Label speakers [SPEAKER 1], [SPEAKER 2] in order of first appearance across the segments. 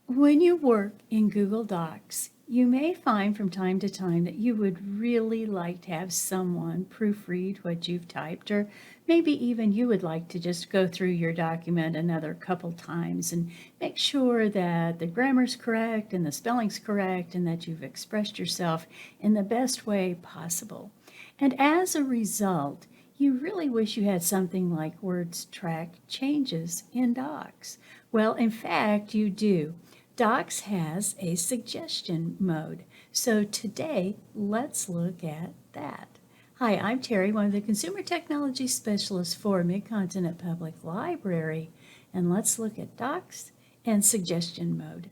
[SPEAKER 1] When you work in Google Docs, you may find from time to time that you would really like to have someone proofread what you've typed, or maybe even you would like to just go through your document another couple times and make sure that the grammar's correct and the spelling's correct and that you've expressed yourself in the best way possible. And as a result, you really wish you had something like Words Track Changes in Docs. Well, in fact, you do. Docs has a suggestion mode. So today, let's look at that. Hi, I'm Terry, one of the Consumer Technology Specialists for Mid-Continent Public Library, and let's look at Docs and suggestion mode.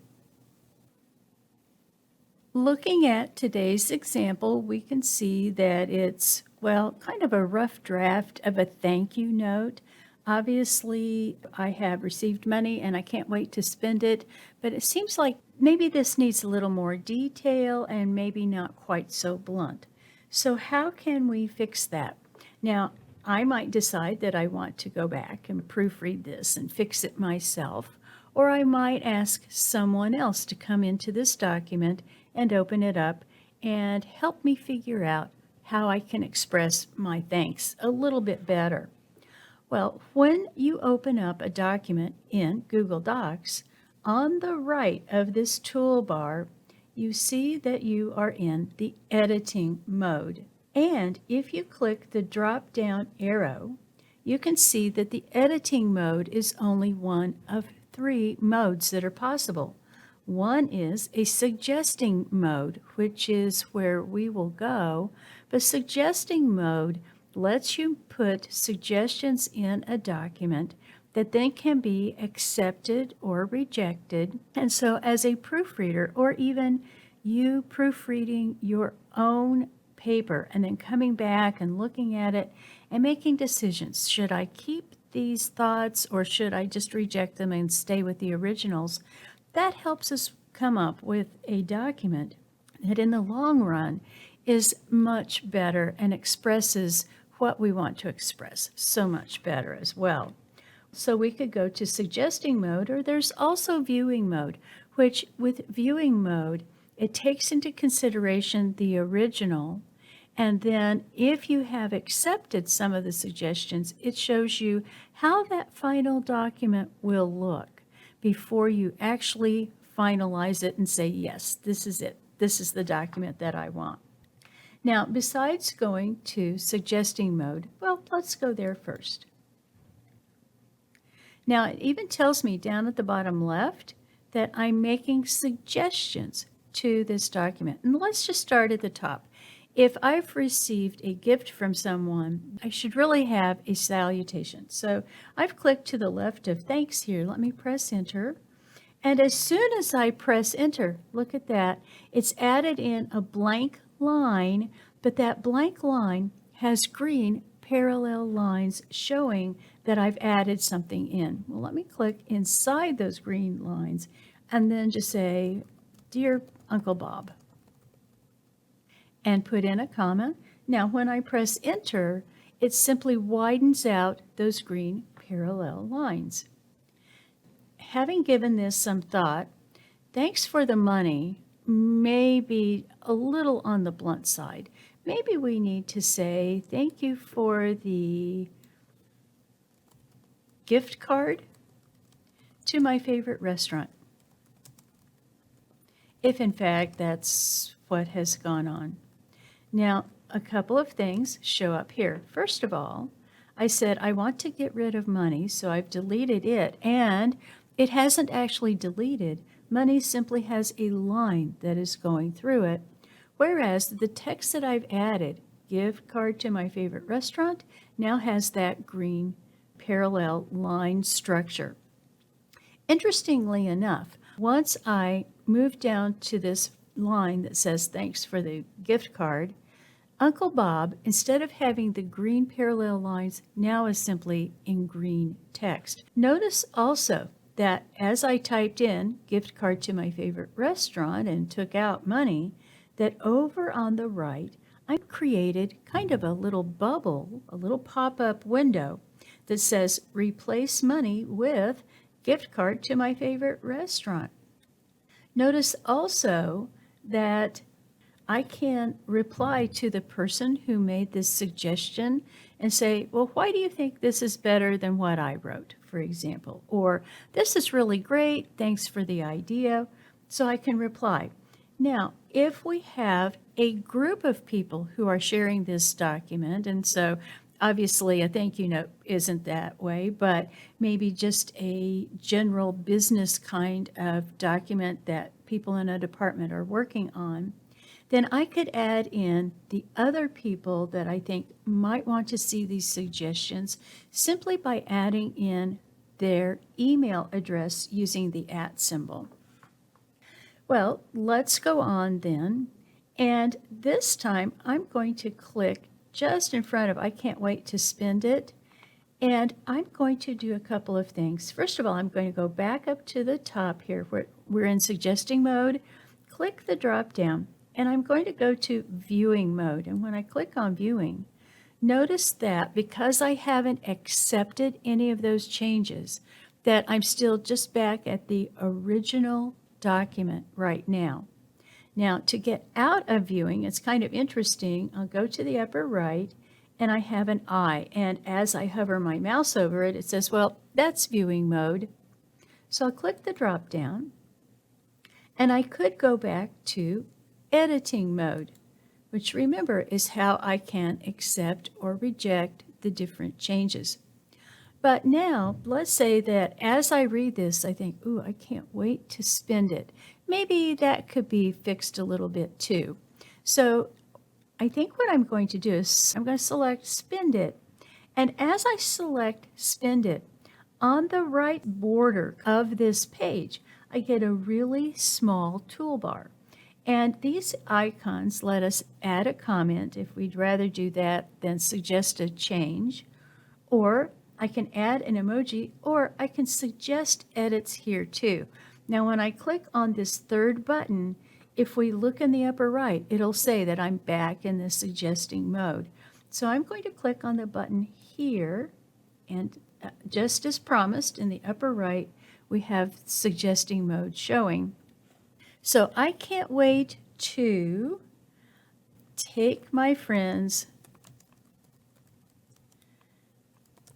[SPEAKER 1] Looking at today's example, we can see that it's, well, kind of a rough draft of a thank you note. Obviously, I have received money and I can't wait to spend it, but it seems like maybe this needs a little more detail and maybe not quite so blunt. So how can we fix that? Now, I might decide that I want to go back and proofread this and fix it myself, or I might ask someone else to come into this document and open it up and help me figure out how I can express my thanks a little bit better. Well, when you open up a document in Google Docs, on the right of this toolbar, you see that you are in the editing mode. And if you click the drop-down arrow, you can see that the editing mode is only one of 3 modes that are possible. One is a suggesting mode, which is where we will go. But suggesting mode lets you put suggestions in a document that then can be accepted or rejected. And so as a proofreader, or even you proofreading your own paper and then coming back and looking at it and making decisions, should I keep these thoughts or should I just reject them and stay with the originals? That helps us come up with a document that in the long run is much better and expresses what we want to express so much better as well. So we could go to suggesting mode, or there's also viewing mode, which with viewing mode, it takes into consideration the original. And then if you have accepted some of the suggestions, it shows you how that final document will look before you actually finalize it and say, yes, this is it. This is the document that I want. Now, besides going to suggesting mode, well, let's go there first. Now, it even tells me down at the bottom left that I'm making suggestions to this document. And let's just start at the top. If I've received a gift from someone, I should really have a salutation. So I've clicked to the left of thanks here. Let me press enter. And as soon as I press enter, look at that, it's added in a blank line, but that blank line has green parallel lines showing that I've added something in. Well, let me click inside those green lines and then just say, Dear Uncle Bob, and put in a comma. Now, when I press enter, it simply widens out those green parallel lines. Having given this some thought, thanks for the money may be a little on the blunt side. Maybe we need to say thank you for the gift card to my favorite restaurant, if in fact that's what has gone on. Now, a couple of things show up here. First of all, I said I want to get rid of money, so I've deleted it, and it hasn't actually deleted. Money simply has a line that is going through it, whereas the text that I've added, gift card to my favorite restaurant, now has that green parallel line structure. Interestingly enough, once I move down to this line that says thanks for the gift card, Uncle Bob, instead of having the green parallel lines, now is simply in green text. Notice also that as I typed in gift card to my favorite restaurant and took out money, that over on the right, I've created kind of a little bubble, a little pop-up window that says replace money with gift card to my favorite restaurant. Notice also that I can reply to the person who made this suggestion and say, well, why do you think this is better than what I wrote, for example? Or this is really great. Thanks for the idea. So I can reply. Now, if we have a group of people who are sharing this document, and so obviously a thank you note isn't that way, but maybe just a general business kind of document that people in a department are working on, then I could add in the other people that I think might want to see these suggestions simply by adding in their email address using the @ symbol. Well, let's go on then. And this time I'm going to click just in front of I can't wait to spend it. And I'm going to do a couple of things. First of all, I'm going to go back up to the top here where we're in suggesting mode, click the drop down, and I'm going to go to viewing mode. And when I click on viewing, notice that because I haven't accepted any of those changes, that I'm still just back at the original document right now. Now, to get out of viewing, it's kind of interesting. I'll go to the upper right, and I have an eye. And as I hover my mouse over it, it says, well, that's viewing mode. So I'll click the drop down, and I could go back to editing mode, which remember is how I can accept or reject the different changes. But now, let's say that as I read this, I think, ooh, I can't wait to spend it. Maybe that could be fixed a little bit too. So I think what I'm going to do is I'm going to select spend it. And as I select spend it, on the right border of this page, I get a really small toolbar. And these icons let us add a comment if we'd rather do that than suggest a change, or I can add an emoji, or I can suggest edits here too. Now when I click on this third button, if we look in the upper right, it'll say that I'm back in the suggesting mode. So I'm going to click on the button here, and just as promised in the upper right, we have suggesting mode showing. So I can't wait to take my friends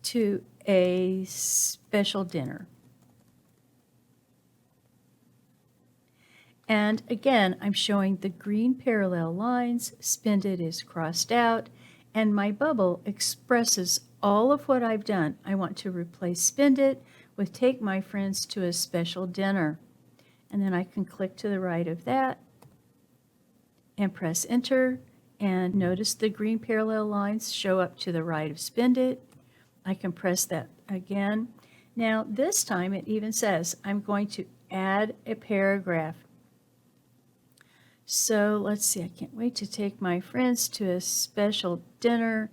[SPEAKER 1] to a special dinner. And again, I'm showing the green parallel lines, spend it is crossed out, and my bubble expresses all of what I've done. I want to replace spend it with take my friends to a special dinner. And then I can click to the right of that and press enter, and notice the green parallel lines show up to the right of spend it. I can press that again. Now this time it even says I'm going to add a paragraph. So let's see, I can't wait to take my friends to a special dinner.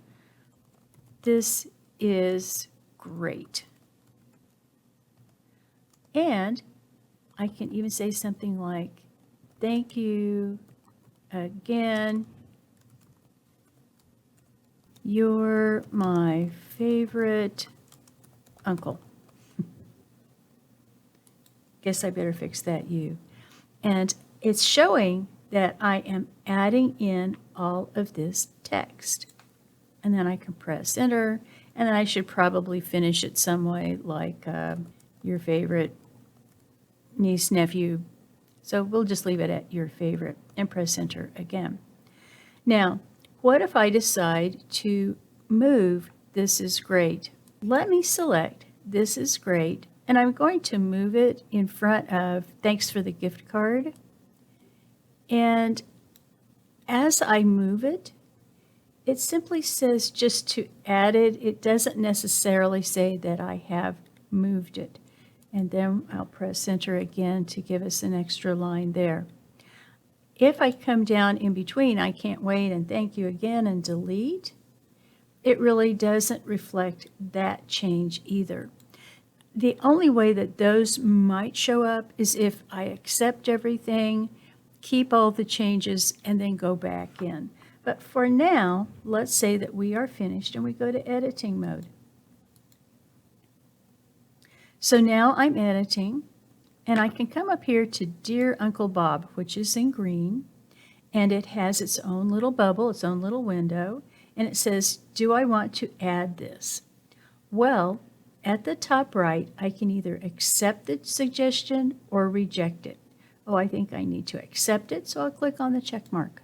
[SPEAKER 1] This is great. And I can even say something like, thank you again. You're my favorite uncle. Guess I better fix that you. And it's showing that I am adding in all of this text. And then I can press enter, and then I should probably finish it some way like your favorite niece, nephew. So we'll just leave it at your favorite and press enter again. Now, what if I decide to move this is great? Let me select this is great, and I'm going to move it in front of thanks for the gift card. And as I move it, it simply says just to add it. It doesn't necessarily say that I have moved it. And then I'll press enter again to give us an extra line there. If I come down in between, I can't wait and thank you again and delete, it really doesn't reflect that change either. The only way that those might show up is if I accept everything, keep all the changes, and then go back in. But for now, let's say that we are finished and we go to editing mode. So now I'm editing, And I can come up here to Dear Uncle Bob, which is in green, and it has its own little bubble, its own little window, and it says, do I want to add this? Well, at the top right, I can either accept the suggestion or reject it. Oh, I think I need to accept it, so I'll click on the check mark.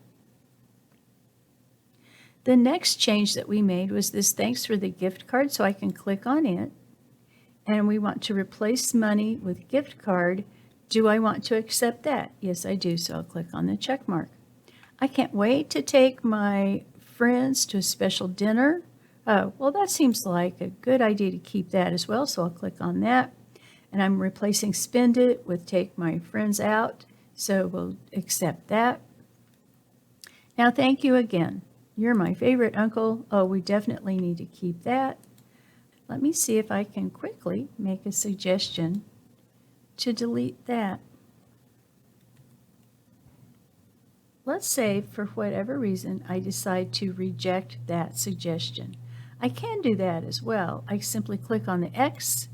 [SPEAKER 1] The next change that we made was this thanks for the gift card, so I can click on it. And we want to replace money with gift card. Do I want to accept that? Yes, I do, so I'll click on the check mark. I can't wait to take my friends to a special dinner. Oh, well, that seems like a good idea to keep that as well, so I'll click on that. And I'm replacing spend it with take my friends out, so we'll accept that. Now, thank you again. You're my favorite uncle. Oh, we definitely need to keep that. Let me see if I can quickly make a suggestion to delete that. Let's say, for whatever reason, I decide to reject that suggestion. I can do that as well. I simply click on the X,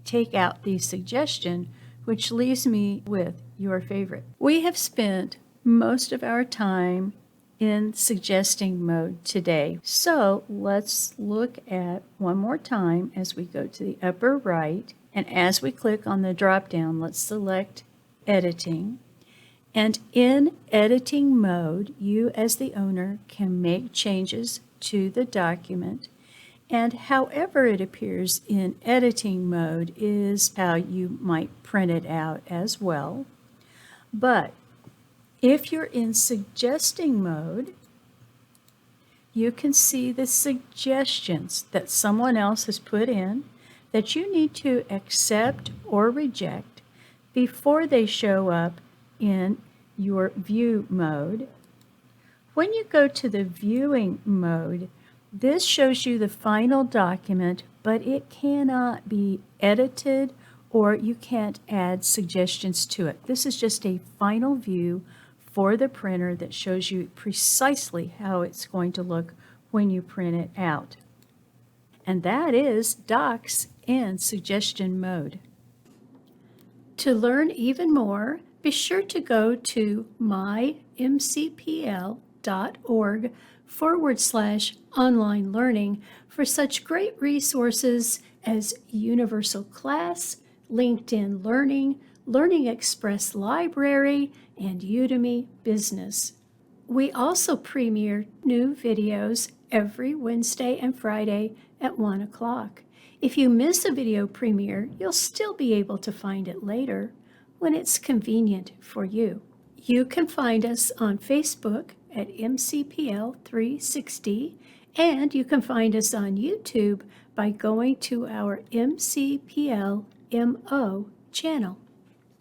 [SPEAKER 1] take out the suggestion, which leaves me with your favorite. We have spent most of our time in suggesting mode today. So let's look at one more time as we go to the upper right. And as we click on the drop down, let's select editing. And in editing mode, you as the owner can make changes to the document. And however it appears in editing mode is how you might print it out as well. But if you're in suggesting mode, you can see the suggestions that someone else has put in that you need to accept or reject before they show up in your view mode. When you go to the viewing mode, this shows you the final document, but it cannot be edited or you can't add suggestions to it. This is just a final view for the printer that shows you precisely how it's going to look when you print it out. And that is Docs in suggestion mode. To learn even more, be sure to go to mymcpl.org/online learning for such great resources as Universal Class, LinkedIn Learning, Learning Express Library, and Udemy Business. We also premiere new videos every Wednesday and Friday at 1 o'clock. If you miss a video premiere, you'll still be able to find it later when it's convenient for you. You can find us on Facebook at MCPL 360, and you can find us on YouTube by going to our MCPL MO channel.